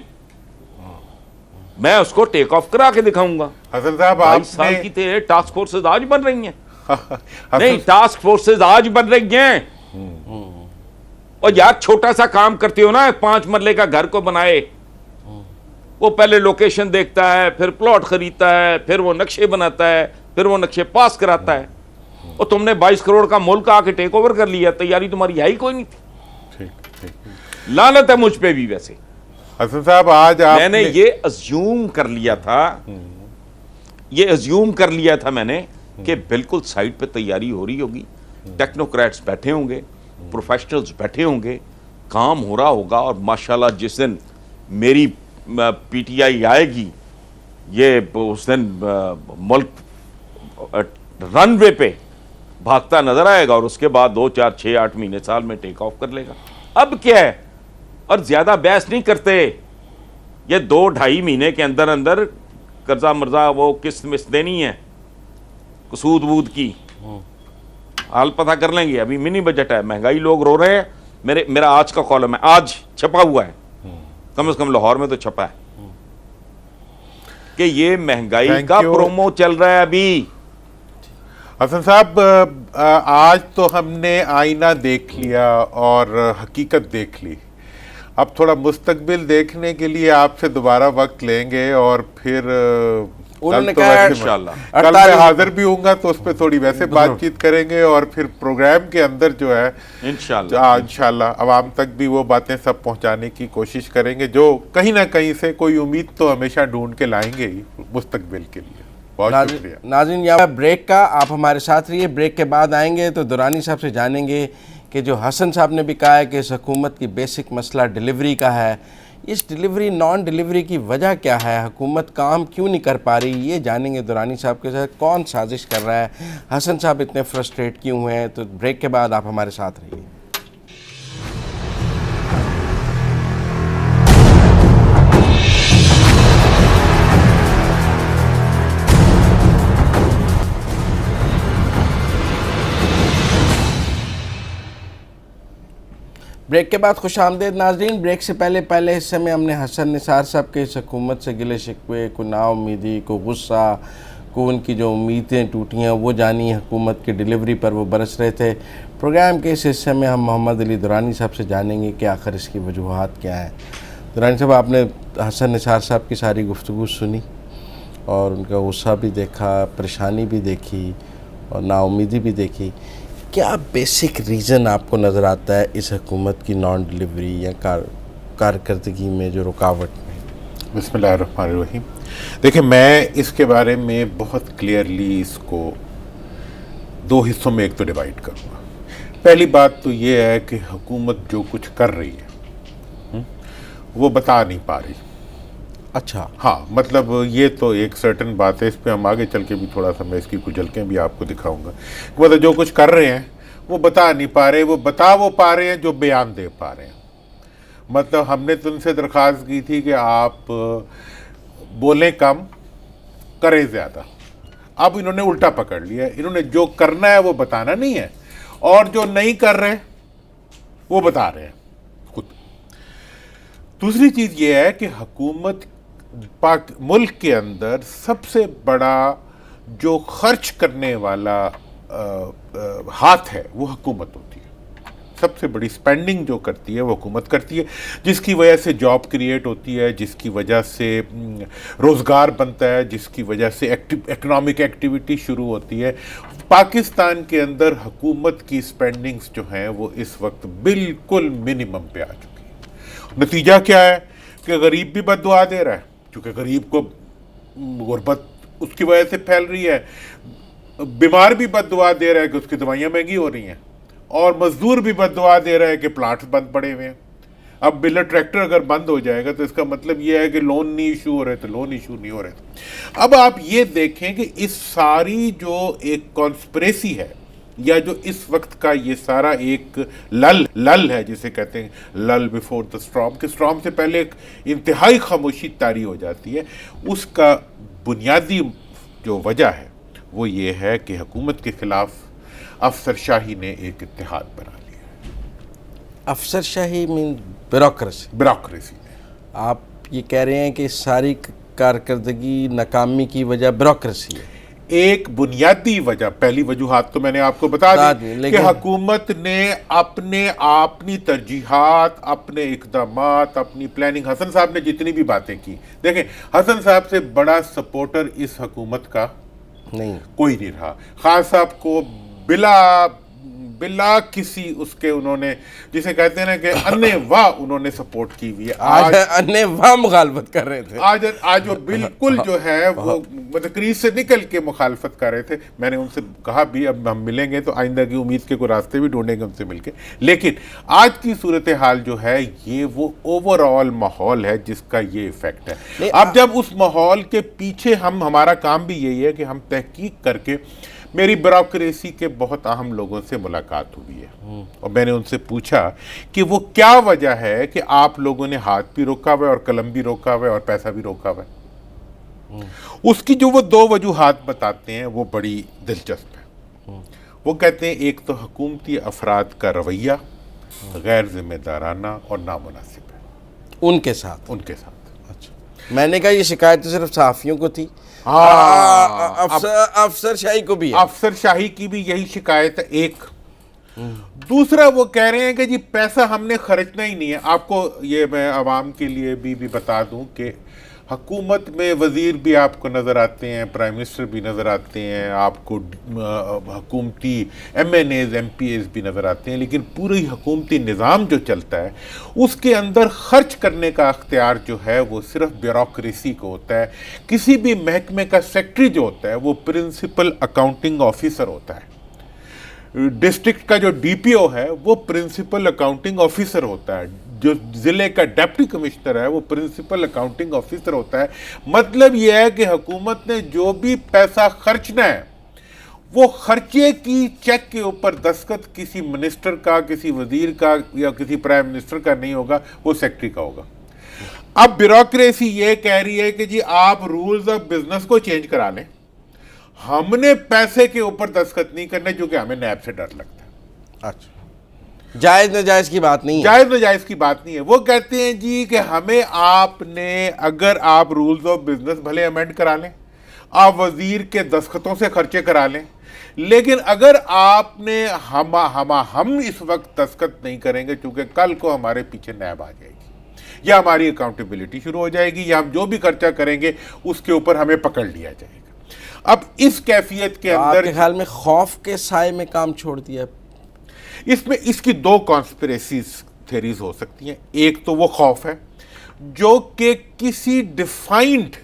میں اس کو ٹیک آف کرا کے دکھاؤں گا. حسن صاحب، 22 سال کی ٹاسک فورسز آج بن رہی ہیں. نہیں، ٹاسک فورسز آج بن رہی ہیں. اور یار چھوٹا سا کام کرتے ہو نا، 5 مرلے کا گھر کو بنائے، وہ پہلے لوکیشن دیکھتا ہے، پھر پلاٹ خریدتا ہے، پھر وہ نقشے بناتا ہے، پھر وہ نقشے پاس کراتا ہے. اور تم نے 22 کروڑ کا ملک آ کے ٹیک اوور کر لیا. تیاری تمہاری ہے ہی کوئی نہیں تھی. لعنت ہے مجھ پہ بھی. ویسے حسن صاحب، آج میں نے یہ ازیوم کر لیا تھا میں نے کہ بالکل سائٹ پہ تیاری ہو رہی ہوگی، ٹیکنوکریٹس بیٹھے ہوں گے، پروفیشنلز بیٹھے ہوں گے، کام ہو رہا ہوگا. اور ماشاءاللہ جس دن میری PTI آئے گی، یہ اس دن ملک رن وے پہ بھاگتا نظر آئے گا. اور اس کے بعد 2 4 6 8 مہینے سال میں ٹیک آف کر لے گا. اب کیا ہے، اور زیادہ بحث نہیں کرتے. یہ 2 2.5 مہینے کے اندر اندر قرضہ مرضہ وہ قسط مست دینی ہے، سود وود کی حال پتہ کر لیں گے. ابھی منی بجٹ ہے، مہنگائی، لوگ رو رہے ہیں. میرا آج کا کالم ہے، آج چھپا ہوا ہے، کم از کم لاہور میں تو چھپا ہے، کہ یہ مہنگائی کا پرومو چل رہا ہے ابھی. حسن صاحب، آج تو ہم نے آئینہ دیکھ لیا اور حقیقت دیکھ لی. اب تھوڑا مستقبل دیکھنے کے لیے آپ سے دوبارہ وقت لیں گے، اور پھر انہوں نے کہا انشاءاللہ کل میں حاضر بھی ہوں گا، تو اس پہ تھوڑی ویسے بات چیت کریں گے. اور پھر پروگرام کے اندر جو ہے انشاءاللہ عوام تک بھی وہ باتیں سب پہنچانے کی کوشش کریں گے، جو کہیں نہ کہیں سے کوئی امید تو ہمیشہ ڈھونڈ کے لائیں گے ہی مستقبل کے لیے. بہت شکریہ. ناظرین، یہاں بریک کا آپ ہمارے ساتھ رہیے. بریک کے بعد آئیں گے تو درانی صاحب سے جانیں گے کہ جو حسن صاحب نے بھی کہا ہے کہ اس حکومت کی بیسک مسئلہ ڈیلیوری کا ہے، اس ڈیلیوری نان ڈیلیوری کی وجہ کیا ہے، حکومت کام کیوں نہیں کر پا رہی، یہ جانیں گے درانی صاحب کے ساتھ. کون سازش کر رہا ہے، حسن صاحب اتنے فرسٹریٹ کیوں ہوئے ہیں. تو بریک کے بعد آپ ہمارے ساتھ رہیے. بریک کے بعد خوش آمدید ناظرین. بریک سے پہلے حصے میں ہم نے حسن نثار صاحب کے اس حکومت سے گلے شکوے، کوئی نا امیدی، کوئی غصہ، کو ان کی جو امیدیں ٹوٹی ہیں وہ جانی، حکومت کی ڈیلیوری پر وہ برس رہے تھے۔ پروگرام کے اس حصے میں ہم محمد علی درانی صاحب سے جانیں گے کہ آخر اس کی وجوہات کیا ہیں۔ درانی صاحب، آپ نے حسن نثار صاحب کی ساری گفتگو سنی اور ان کا غصہ بھی دیکھا، پریشانی بھی دیکھی اور نا امیدی بھی دیکھی۔ کیا بیسک ریزن آپ کو نظر آتا ہے اس حکومت کی نان ڈیلیوری یا کارکردگی میں جو رکاوٹ میں؟ بسم اللہ الرحمن الرحیم۔ دیکھیں، میں اس کے بارے میں بہت کلیئرلی اس کو دو حصوں میں ایک تو ڈیوائڈ کروں گا۔ پہلی بات تو یہ ہے کہ حکومت جو کچھ کر رہی ہے وہ بتا نہیں پا رہی۔ اچھا، ہاں، مطلب یہ تو ایک سرٹن بات ہے، اس پہ ہم آگے چل کے بھی تھوڑا سا میں اس کی کچھ جھلکیں بھی آپ کو دکھاؤں گا۔ مطلب جو کچھ کر رہے ہیں وہ بتا نہیں پا رہے، وہ پا رہے ہیں جو بیان دے پا رہے ہیں۔ مطلب ہم نے تو ان سے درخواست کی تھی کہ آپ بولیں کم کریں زیادہ، اب انہوں نے الٹا پکڑ لیا ہے۔ انہوں نے جو کرنا ہے وہ بتانا نہیں ہے، اور جو نہیں کر رہے وہ بتا رہے ہیں خود۔ دوسری چیز یہ ہے کہ حکومت ملک کے اندر سب سے بڑا جو خرچ کرنے والا ہاتھ ہے وہ حکومت ہوتی ہے۔ سب سے بڑی سپینڈنگ جو کرتی ہے وہ حکومت کرتی ہے، جس کی وجہ سے جاب کریٹ ہوتی ہے، جس کی وجہ سے روزگار بنتا ہے، جس کی وجہ سے اکنامک ایکٹیویٹی شروع ہوتی ہے۔ پاکستان کے اندر حکومت کی سپینڈنگز جو ہیں وہ اس وقت بالکل منیمم پہ آ چکی ہیں۔ نتیجہ کیا ہے کہ غریب بھی بد دعا دے رہا ہے، کیونکہ غریب کو غربت اس کی وجہ سے پھیل رہی ہے، بیمار بھی بد دعا دے رہا ہے کہ اس کی دوائیاں مہنگی ہو رہی ہیں، اور مزدور بھی بد دعا دے رہا ہے کہ پلانٹس بند پڑے ہوئے ہیں۔ اب بلر ٹریکٹر اگر بند ہو جائے گا تو اس کا مطلب یہ ہے کہ لون نہیں ایشو ہو رہے تھے، لون ایشو نہیں ہو رہے تھے۔ اب آپ یہ دیکھیں کہ اس ساری جو ایک کانسپریسی ہے، یا جو اس وقت کا یہ سارا ایک لل ہے، جسے کہتے ہیں لل بیفور دا اسٹارم، کہ اسٹارم سے پہلے ایک انتہائی خاموشی طاری ہو جاتی ہے، اس کا بنیادی جو وجہ ہے وہ یہ ہے کہ حکومت کے خلاف افسر شاہی نے ایک اتحاد بنا لیا۔ افسر شاہی مین بیوروکریسی نے آپ یہ کہہ رہے ہیں کہ ساری کارکردگی ناکامی کی وجہ بیوروکریسی ہے؟ ایک بنیادی وجہ، پہلی وجوہات تو میں نے آپ کو بتا دی کہ حکومت نے اپنی ترجیحات، اپنے اقدامات، اپنی پلاننگ، حسن صاحب نے جتنی بھی باتیں کی، دیکھیں حسن صاحب سے بڑا سپورٹر اس حکومت کا نہیں کوئی نہیں رہا۔ خان صاحب کو بلا کسی اس کے انہوں نے، جسے کہتے ہیں نا کہ انے واہ انہوں نے سپورٹ کی ہوئی ہے۔ آج انے واہ مخالفت کر رہے تھے، آج وہ بالکل جو ہے وہ کریز سے نکل کے مخالفت کر رہے تھے۔ میں نے ان سے کہا بھی اب ہم ملیں گے تو آئندہ کی امید کے کوئی راستے بھی ڈھونڈیں گے ان سے مل کے، لیکن آج کی صورتحال جو ہے یہ وہ اوور آل ماحول ہے جس کا یہ ایفیکٹ ہے۔ اب جب اس ماحول کے پیچھے ہمارا کام بھی یہی ہے کہ ہم تحقیق کر کے، میری بیوروکریسی کے بہت اہم لوگوں سے ملاقات ہوئی ہے اور میں نے ان سے پوچھا کہ وہ کیا وجہ ہے کہ آپ لوگوں نے ہاتھ بھی روکا ہوا ہے اور قلم بھی روکا ہوا ہے اور پیسہ بھی روکا ہوا ہے۔ اس کی جو وہ دو وجوہات بتاتے ہیں وہ بڑی دلچسپ ہے۔ وہ کہتے ہیں ایک تو حکومتی افراد کا رویہ غیر ذمہ دارانہ اور نامناسب ہے ان کے ساتھ۔ اچھا، میں نے کہا یہ شکایت تو صرف صحافیوں کو تھی، افسر شاہی کو بھی ہے۔ افسر شاہی کی بھی یہی شکایت ہے ایک۔ دوسرا وہ کہہ رہے ہیں کہ جی پیسہ ہم نے خرچنا ہی نہیں ہے۔ آپ کو یہ میں عوام کے لیے بھی بتا دوں کہ حکومت میں وزیر بھی آپ کو نظر آتے ہیں، پرائم منسٹر بھی نظر آتے ہیں، آپ کو حکومتی M N A's, M P A's بھی نظر آتے ہیں، لیکن پوری حکومتی نظام جو چلتا ہے اس کے اندر خرچ کرنے کا اختیار جو ہے وہ صرف بیوروکریسی کو ہوتا ہے۔ کسی بھی محکمے کا سیکٹری جو ہوتا ہے وہ پرنسپل اکاؤنٹنگ آفیسر ہوتا ہے۔ ڈسٹرکٹ کا جو ڈی پی او ہے وہ پرنسپل اکاؤنٹنگ آفیسر ہوتا ہے، جو ضلع کا ڈپٹی کمشنر ہے وہ پرنسپل اکاؤنٹنگ آفیسر ہوتا ہے۔ مطلب یہ ہے کہ حکومت نے جو بھی پیسہ خرچنا ہے وہ خرچے کی چیک کے اوپر دستخط کسی منسٹر کا، کسی وزیر کا یا کسی پرائم منسٹر کا نہیں ہوگا، وہ سیکٹری کا ہوگا۔ اب بیوروکریسی یہ کہہ رہی ہے کہ جی آپ رولز آف بزنس کو چینج کرا لیں، ہم نے پیسے کے اوپر دستخط نہیں کرنے جو کہ ہمیں نیب سے ڈر لگتا ہے۔ اچھا، جائز ناجائز کی بات نہیں ہے، جائز ناجائز کی بات نہیں ہے۔ وہ کہتے ہیں جی کہ ہمیں آپ نے، اگر آپ رولز آف بزنس بھلے امینڈ کرا لیں، آپ وزیر کے دستخطوں سے خرچے کرا لیں، لیکن اگر آپ نے ہم اس وقت دستخط نہیں کریں گے، چونکہ کل کو ہمارے پیچھے نیب آ جائے گی یا ہماری اکاؤنٹیبلٹی شروع ہو جائے گی، یا ہم جو بھی خرچہ کریں گے اس کے اوپر ہمیں پکڑ لیا جائے گا۔ اب اس کیفیت کے آپ اندر کے خیال میں خوف کے سائے میں کام چھوڑ دیا؟ اس کی دو کانسپریسیز تھیریز ہو سکتی ہیں۔ ایک تو وہ خوف ہے جو کہ کسی ڈیفائنڈ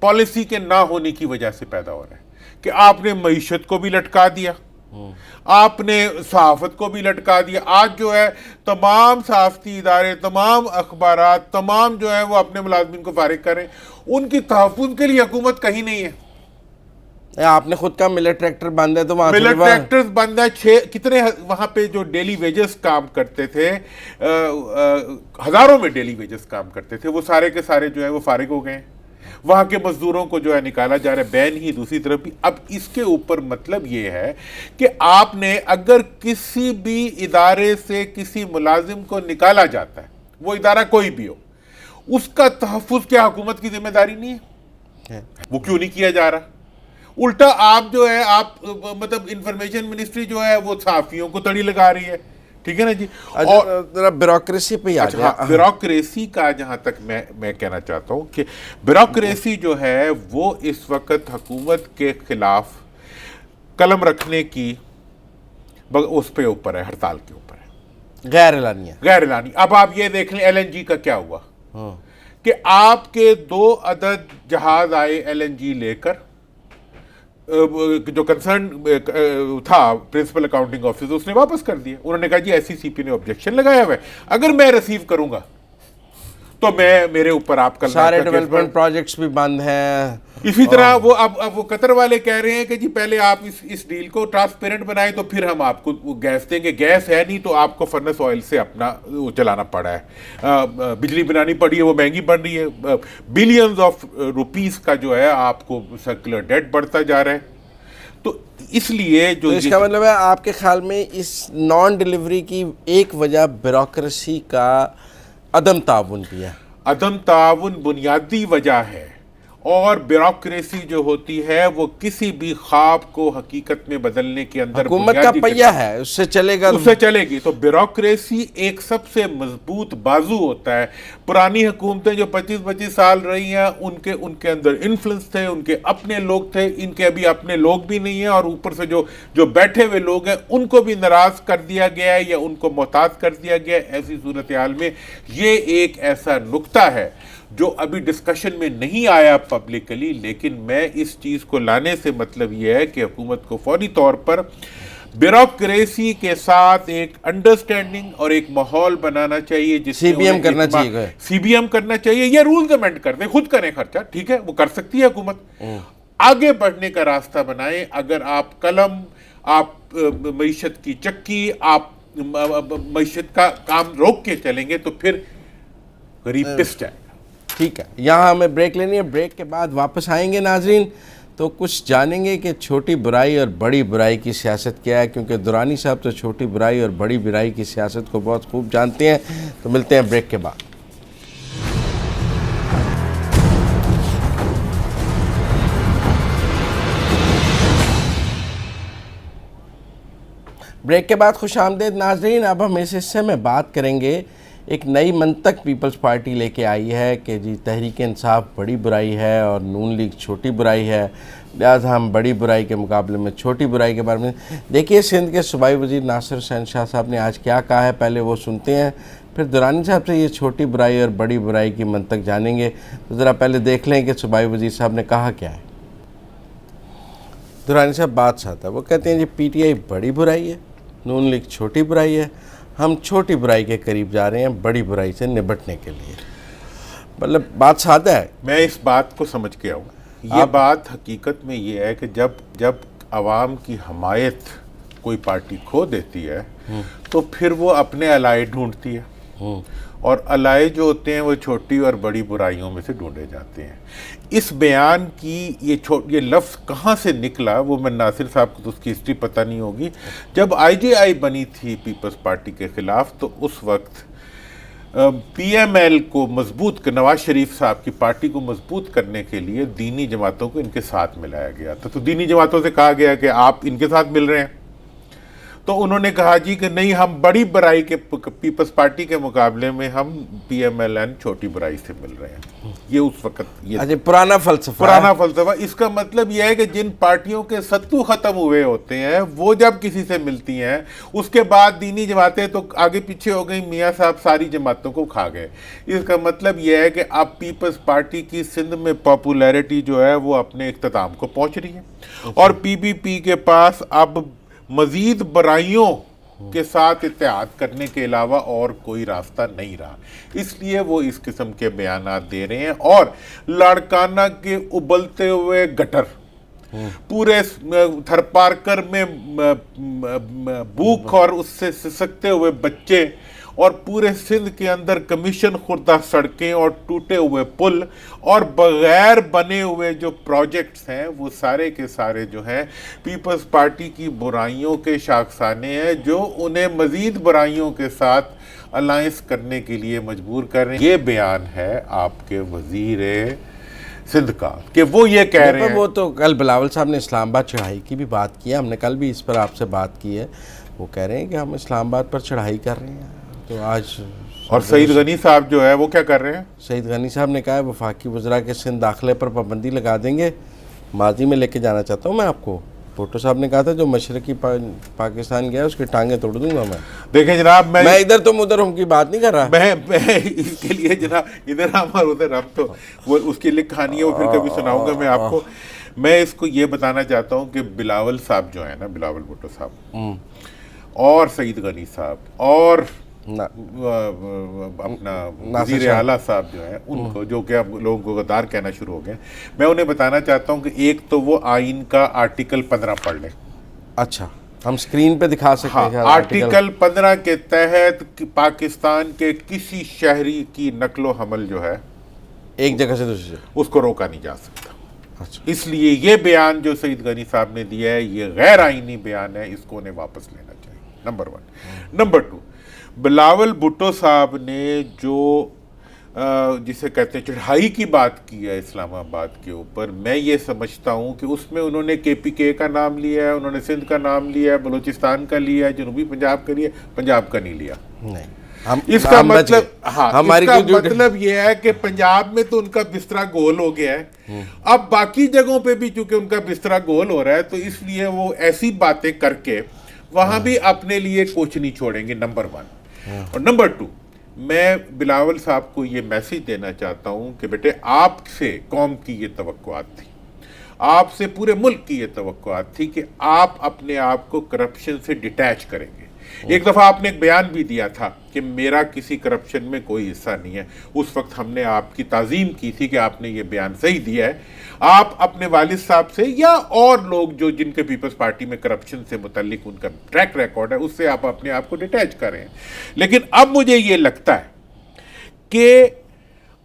پالیسی کے نہ ہونے کی وجہ سے پیدا ہو رہا ہے، کہ آپ نے معیشت کو بھی لٹکا دیا، آپ نے صحافت کو بھی لٹکا دیا۔ آج جو ہے تمام صحافتی ادارے، تمام اخبارات، تمام جو ہے وہ اپنے ملازمین کو فارغ کریں، ان کی تحفظ کے لیے حکومت کہیں نہیں ہے۔ آپ نے خود کا ملٹ ٹریکٹر باندھا ہے تو وہاں ملٹ ٹریکٹرز بند ہے، کتنے وہاں پہ جو ڈیلی ویجز کام کرتے تھے، ہزاروں میں ڈیلی ویجز کام کرتے تھے، وہ سارے کے سارے جو ہے وہ فارغ ہو گئے ہیں۔ وہاں کے مزدوروں کو جو ہے نکالا جا رہا ہے، بین ہی دوسری طرف بھی۔ اب اس کے اوپر مطلب یہ ہے کہ آپ نے اگر کسی بھی ادارے سے کسی ملازم کو نکالا جاتا ہے، وہ ادارہ کوئی بھی ہو، اس کا تحفظ کیا حکومت کی ذمہ داری نہیں ہے؟ وہ کیوں نہیں کیا جا رہا؟ الٹا آپ جو ہے مطلب انفارمیشن منسٹری جو ہے وہ صحافیوں کو تڑی لگا رہی ہے، ٹھیک ہے نا جی۔ اور ذرا بیوروکریسی پہ ہی آ جائیں۔ بیوروکریسی کا جہاں تک میں کہنا چاہتا ہوں کہ بیوروکریسی جو ہے وہ اس وقت حکومت کے خلاف قلم رکھنے کی اس پہ اوپر ہے، ہڑتال کے اوپر ہے، غیر اعلانیہ۔ غیر اعلانی۔ اب آپ یہ دیکھ لیں ایل این جی کا کیا ہوا، کہ آپ کے 2 عدد جہاز آئے ایل این جی لے کر، جو کنسرن تھا پرنسپل اکاؤنٹنگ آفیسر، اس نے واپس کر دیا۔ انہوں نے کہا جی ایس سی سی پی نے آبجیکشن لگایا ہوا ہے، اگر میں ریسیو کروں گا تو میرے اوپر آپ کا سارے ڈیولپمنٹ پروجیکٹس بھی بند ہیں۔ اسی طرح وہ اب وہ قطر والے کہہ رہے ہیں کہ جی پہلے آپ اس ڈیل کو ٹرانسپیرنٹ بنائیں تو پھر ہم آپ کو گیس دیں گے۔ گیس ہے نہیں تو آپ کو فرنس آئل سے اپنا وہ چلانا پڑا ہے، بجلی بنانی پڑی ہے، وہ مہنگی بن رہی ہے، بلینز آف روپیز کا جو ہے آپ کو سرکولر ڈیٹ بڑھتا جا رہا ہے۔ تو اس لیے جو اس کا مطلب ہے آپ کے خیال میں اس نان ڈیلیوری کی ایک وجہ بیوروکریسی کا عدم تعاون بھی ہے؟ عدم تعاون بنیادی وجہ ہے، اور بیوروکریسی جو ہوتی ہے وہ کسی بھی خواب کو حقیقت میں بدلنے کے اندر حکومت کا پہیہ ہے، اس سے چلے گا، اس سے چلے گی۔ تو بیوروکریسی ایک سب سے مضبوط بازو ہوتا ہے۔ پرانی حکومتیں جو 25 سال رہی ہیں، ان کے اندر انفلوئنس تھے، ان کے اپنے لوگ تھے، ان کے ابھی اپنے لوگ بھی نہیں ہیں، اور اوپر سے جو بیٹھے ہوئے لوگ ہیں ان کو بھی ناراض کر دیا گیا ہے یا ان کو محتاط کر دیا گیا ہے۔ ایسی صورتحال میں یہ ایک ایسا نقطہ ہے جو ابھی ڈسکشن میں نہیں آیا پبلکلی، لیکن میں اس چیز کو لانے سے مطلب یہ ہے کہ حکومت کو فوری طور پر بیوروکریسی کے ساتھ ایک انڈرسٹینڈنگ اور ایک ماحول بنانا چاہیے، جس سی بی ایم کرنا چاہیے، سی بی ایم کرنا چاہیے، یا رولز امینڈ کر دیں، خود کریں خرچہ، ٹھیک ہے، وہ کر سکتی ہے حکومت۔ آگے بڑھنے کا راستہ بنائیں۔ اگر آپ قلم، آپ معیشت کی چکی، آپ معیشت کا کام روک کے چلیں گے تو پھر غریب پس جائے گا۔ ٹھیک ہے، یہاں ہمیں بریک لینی ہے، بریک کے بعد واپس آئیں گے ناظرین، تو کچھ جانیں گے کہ چھوٹی برائی اور بڑی برائی کی سیاست کیا ہے، کیونکہ درانی صاحب تو چھوٹی برائی اور بڑی برائی کی سیاست کو بہت خوب جانتے ہیں۔ تو ملتے ہیں بریک کے بعد۔ بریک کے بعد خوش آمدید ناظرین۔ اب ہم اس حصے میں بات کریں گے، ایک نئی منطق پیپلز پارٹی لے کے آئی ہے کہ جی تحریک انصاف بڑی برائی ہے اور نون لیگ چھوٹی برائی ہے، لہٰذا ہم بڑی برائی کے مقابلے میں چھوٹی برائی کے بارے میں دیکھیے سندھ کے صوبائی وزیر ناصر حسین شاہ صاحب نے آج کیا کہا ہے، پہلے وہ سنتے ہیں، پھر درانی صاحب سے یہ چھوٹی برائی اور بڑی برائی کی منطق جانیں گے۔ تو ذرا پہلے دیکھ لیں کہ صوبائی وزیر صاحب نے کہا کیا ہے۔ درانی صاحب بات ساتھ ہے، وہ کہتے ہیں جی پی ٹی آئی بڑی برائی ہے، نون لیگ چھوٹی برائی ہے، ہم چھوٹی برائی کے قریب جا رہے ہیں بڑی برائی سے نبٹنے کے لیے۔ مطلب بات سادہ ہے۔ میں اس بات کو سمجھ کے آؤں، یہ بات حقیقت میں یہ ہے کہ جب عوام کی حمایت کوئی پارٹی کھو دیتی ہے تو پھر وہ اپنے الائے ڈھونڈتی ہے، اور الائے جو ہوتے ہیں وہ چھوٹی اور بڑی برائیوں میں سے ڈھونڈے جاتے ہیں۔ اس بیان کی یہ لفظ کہاں سے نکلا وہ میں ناصر صاحب کو تو اس کی ہسٹری پتہ نہیں ہوگی۔ جب آئی جے آئی بنی تھی پیپلز پارٹی کے خلاف تو اس وقت پی ایم ایل کو مضبوط نواز شریف صاحب کی پارٹی کو مضبوط کرنے کے لیے دینی جماعتوں کو ان کے ساتھ ملایا گیا تھا. تو دینی جماعتوں سے کہا گیا کہ آپ ان کے ساتھ مل رہے ہیں, تو انہوں نے کہا جی کہ نہیں, ہم بڑی برائی کے پیپلز پارٹی کے مقابلے میں ہم پی ایم ایل این چھوٹی برائی سے مل رہے ہیں. یہ اس وقت یہ پرانا فلسفہ. اس کا مطلب یہ ہے کہ جن پارٹیوں کے ستو ختم ہوئے ہوتے ہیں وہ جب کسی سے ملتی ہیں, اس کے بعد دینی جماعتیں تو آگے پیچھے ہو گئی, میاں صاحب ساری جماعتوں کو کھا گئے. اس کا مطلب یہ ہے کہ اب پیپلز پارٹی کی سندھ میں پاپولیرٹی جو ہے وہ اپنے اختتام کو پہنچ رہی ہے, اور پی پی پی کے پاس اب مزید برائیوں کے ساتھ اتحاد کرنے کے علاوہ اور کوئی راستہ نہیں رہا. اس لیے وہ اس قسم کے بیانات دے رہے ہیں, اور لاڑکانہ کے ابلتے ہوئے گٹر, پورے تھر پارکر میں بھوک اور اس سے سسکتے ہوئے بچے, اور پورے سندھ کے اندر کمیشن خوردہ سڑکیں اور ٹوٹے ہوئے پل اور بغیر بنے ہوئے جو پروجیکٹس ہیں, وہ سارے کے سارے جو ہیں پیپلز پارٹی کی برائیوں کے شاخسانے ہیں, جو انہیں مزید برائیوں کے ساتھ الائنس کرنے کے لیے مجبور کر رہے ہیں. یہ بیان ہے آپ کے وزیر سندھ کا کہ وہ یہ کہہ رہے ہیں. وہ تو کل بلاول صاحب نے اسلام آباد چڑھائی کی بھی بات کی ہے, ہم نے کل بھی اس پر آپ سے بات کی ہے. وہ کہہ رہے ہیں کہ ہم اسلام آباد پر چڑھائی کر رہے ہیں. تو آج اور سعید غنی صاحب جو ہے وہ کیا کر رہے ہیں؟ سعید غنی صاحب نے کہا ہے وفاقی وزراء کے سندھ داخلے پر پابندی لگا دیں گے. ماضی میں لے کے جانا چاہتا ہوں میں آپ کو. بھٹو صاحب نے کہا تھا جو مشرقی پاکستان گیا اس کی ٹانگیں توڑ دوں گا میں. دیکھیں جناب, میں ادھر تم ادھر ہم کی بات نہیں کر رہا. میں اس کے لیے جناب ادھر ہم اور ادھر ہم, تو وہ اس کی کہانی ہے وہ پھر کبھی سناؤں گا میں آپ کو. میں اس کو یہ بتانا چاہتا ہوں کہ بلاول صاحب جو ہے نا, بلاول بھٹو صاحب اور سعید غنی صاحب اور اپنا وزیر اعلیٰ صاحب جو ہیں, ان کو جو کہ اب لوگوں کو غدار کہنا شروع ہو گئے, میں انہیں بتانا چاہتا ہوں کہ ایک تو وہ آئین کا آرٹیکل 15 پڑھ لیں. اچھا, ہم سکرین پہ دکھا سکتے ہیں. آرٹیکل 15 کے تحت پاکستان کے کسی شہری کی نقل و حمل جو ہے ایک جگہ سے دوسری جگہ, اس کو روکا نہیں جا سکتا. اس لیے یہ بیان جو سعید غنی صاحب نے دیا ہے یہ غیر آئینی بیان ہے, اس کو انہیں واپس لینا چاہیے. نمبر 1. نمبر 2, بلاول بھٹو صاحب نے جو جسے کہتے ہیں چڑھائی کی بات کی ہے اسلام آباد کے اوپر, میں یہ سمجھتا ہوں کہ اس میں انہوں نے کے پی کے کا نام لیا ہے, انہوں نے سندھ کا نام لیا ہے, بلوچستان کا لیا ہے, جنوبی پنجاب کا لیا, پنجاب کا نہیں لیا. اس کا مطلب اس کا مطلب یہ ہے کہ پنجاب میں تو ان کا بستر گول ہو گیا ہے, اب باقی جگہوں پہ بھی چونکہ ان کا بستر گول ہو رہا ہے, تو اس لیے وہ ایسی باتیں کر کے وہاں بھی اپنے لیے کچھ نہیں چھوڑیں گے. نمبر 1. اور نمبر 2, میں بلاول صاحب کو یہ میسج دینا چاہتا ہوں کہ بیٹے آپ سے قوم کی یہ توقعات تھی, آپ سے پورے ملک کی یہ توقعات تھی کہ آپ اپنے آپ کو کرپشن سے ڈیٹیچ کریں گے. ایک دفعہ آپ نے ایک بیان بھی دیا تھا کہ میرا کسی کرپشن میں کوئی حصہ نہیں ہے. اس وقت ہم نے آپ کی تعظیم کی تھی کہ آپ نے یہ بیان صحیح دیا ہے. آپ اپنے والد صاحب سے یا اور لوگ جو جن کے پیپلز پارٹی میں کرپشن سے متعلق ان کا ٹریک ریکارڈ ہے, اس سے آپ اپنے آپ کو ڈیٹیچ کریں. لیکن اب مجھے یہ لگتا ہے کہ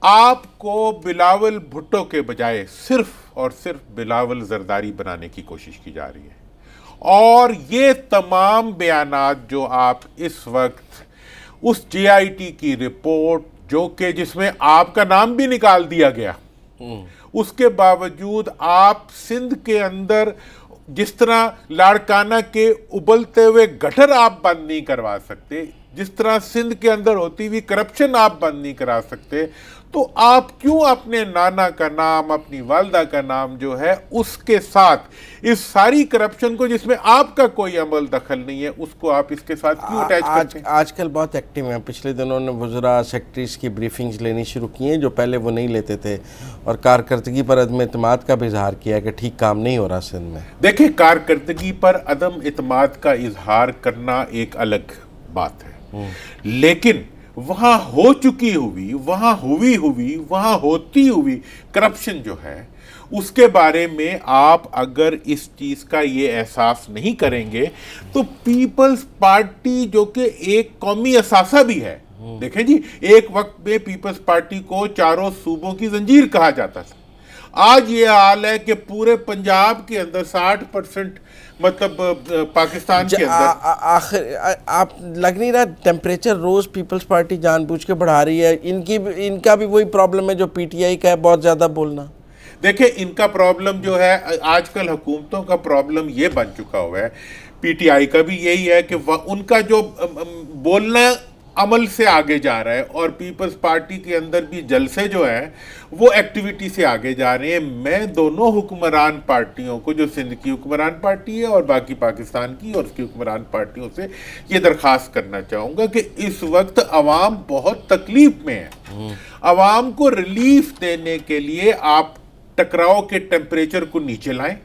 آپ کو بلاول بھٹو کے بجائے صرف اور صرف بلاول زرداری بنانے کی کوشش کی جا رہی ہے. اور یہ تمام بیانات جو آپ اس وقت اس جے آئی ٹی کی رپورٹ جو کہ جس میں آپ کا نام بھی نکال دیا گیا, اس کے باوجود آپ سندھ کے اندر جس طرح لاڑکانہ کے ابلتے ہوئے گٹر آپ بند نہیں کروا سکتے, جس طرح سندھ کے اندر ہوتی ہوئی کرپشن آپ بند نہیں کرا سکتے, تو آپ کیوں اپنے نانا کا نام, اپنی والدہ کا نام جو ہے اس کے ساتھ اس ساری کرپشن کو جس میں آپ کا کوئی عمل دخل نہیں ہے, اس کو آپ اس کے ساتھ کیوں اٹیچ کرتے ہیں؟ آج کل بہت ایکٹیو ہیں. پچھلے دنوں نے وزراء سیکٹریز کی بریفنگز لینی شروع کی ہیں جو پہلے وہ نہیں لیتے تھے, اور کارکردگی پر عدم اعتماد کا بھی اظہار کیا کہ ٹھیک کام نہیں ہو رہا سندھ میں. دیکھیں, کارکردگی پر عدم اعتماد کا اظہار کرنا ایک الگ بات ہے, لیکن وہاں ہو چکی ہوئی, وہاں وہاں ہوتی ہوئی کرپشن جو ہے اس کے بارے میں آپ اگر اس چیز کا یہ احساس نہیں کریں گے تو پیپلز پارٹی جو کہ ایک قومی اثاثہ بھی ہے, دیکھیں جی ایک وقت میں پیپلز پارٹی کو چاروں صوبوں کی زنجیر کہا جاتا تھا, آج یہ حال ہے کہ پورے پنجاب کے اندر 60% مطلب پاکستان کے اندر آخر آپ لگ نہیں رہا ٹیمپریچر روز پیپلز پارٹی جان بوجھ کے بڑھا رہی ہے؟ ان کا بھی وہی پرابلم ہے جو پی ٹی آئی کا ہے، بہت زیادہ بولنا؟ دیکھیں ان کا پرابلم جو ہے آج کل حکومتوں کا پرابلم یہ بن چکا ہوا ہے، پی ٹی آئی کا بھی یہی ہے کہ ان کا جو بولنا عمل سے آگے جا رہا ہے، اور پیپلز پارٹی کے اندر بھی جلسے جو ہیں وہ ایکٹیویٹی سے آگے جا رہے ہیں۔ میں دونوں حکمران پارٹیوں کو، جو سندھ کی حکمران پارٹی ہے اور باقی پاکستان کی اور اس کی حکمران پارٹیوں سے یہ درخواست کرنا چاہوں گا کہ اس وقت عوام بہت تکلیف میں ہے، عوام کو ریلیف دینے کے لیے آپ ٹکراؤ کے ٹیمپریچر کو نیچے لائیں،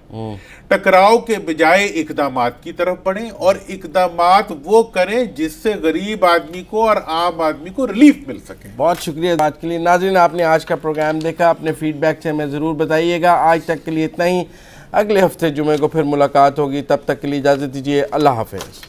ٹکراؤ کے بجائے اقدامات کی طرف بڑھیں، اور اقدامات وہ کریں جس سے غریب آدمی کو اور عام آدمی کو ریلیف مل سکے۔ بہت شکریہ بات کے لیے۔ ناظرین، آپ نے آج کا پروگرام دیکھا، اپنے فیڈ بیک سے ہمیں ضرور بتائیے گا۔ آج تک کے لیے اتنا ہی، اگلے ہفتے جمعے کو پھر ملاقات ہوگی، تب تک کے لیے اجازت دیجیے، اللہ حافظ۔